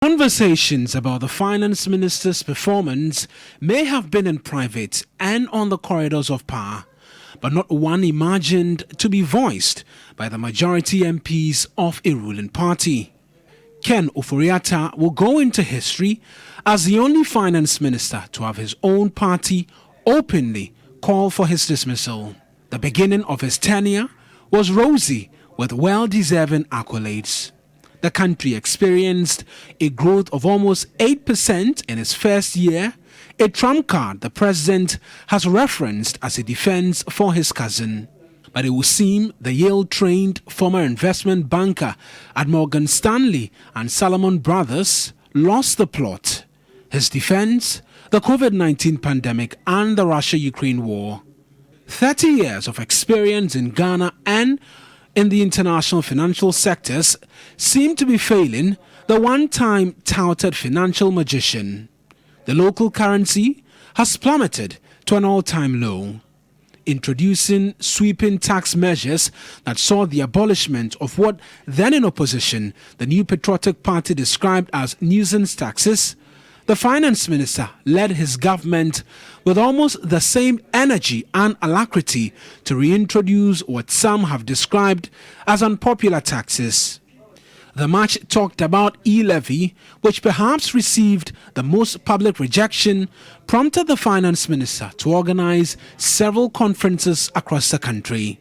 Conversations about the finance minister's performance may have been in private and on the corridors of power, but not one imagined to be voiced by the majority MPs of a ruling party. Ken Ofori Atta will go into history as the only finance minister to have his own party openly call for his dismissal. The beginning of his tenure was rosy with well-deserving accolades. The country experienced a growth of almost 8% in its first year, a trump card the president has referenced as a defense for his cousin. But it would seem the Yale-trained former investment banker at Morgan Stanley and Salomon Brothers lost the plot. His defense, the COVID-19 pandemic and the Russia-Ukraine war. 30 years of experience in Ghana and in the international financial sectors seem to be failing the one-time touted financial magician. The local currency has plummeted to an all-time low. Introducing sweeping tax measures that saw the abolishment of what then in opposition the New Patriotic Party described as nuisance taxes, the finance minister led his government with almost the same energy and alacrity to reintroduce what some have described as unpopular taxes. The much talked about e-levy, which perhaps received the most public rejection, prompted the finance minister to organize several conferences across the country.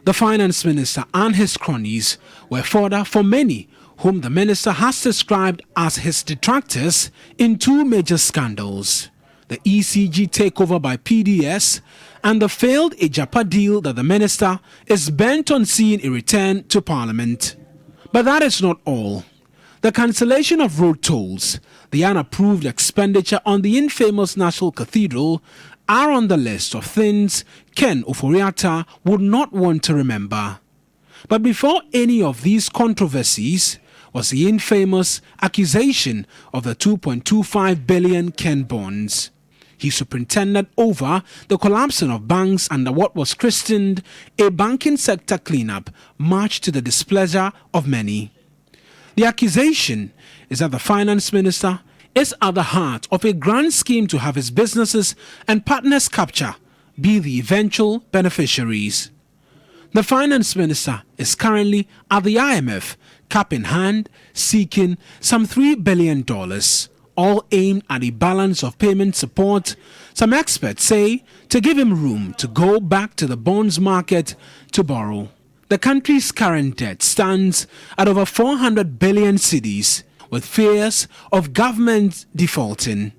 The finance minister and his cronies were fodder for many whom the minister has described as his detractors in two major scandals: the ECG takeover by PDS and the failed Ejapa deal that the minister is bent on seeing a return to Parliament. But that is not all. The cancellation of road tolls, the unapproved expenditure on the infamous National Cathedral are on the list of things Ken Ofori Atta would not want to remember. But before any of these controversies was the infamous accusation of the 2.25 billion Ken bonds. He superintended over the collapsing of banks under what was christened a banking sector cleanup, much to the displeasure of many. The accusation is that the finance minister is at the heart of a grand scheme to have his businesses and partners capture be the eventual beneficiaries. The finance minister is currently at the IMF, cap in hand, seeking some $3 billion, all aimed at a balance of payment support, some experts say, to give him room to go back to the bonds market to borrow. The country's current debt stands at over 400 billion cedis, with fears of government defaulting.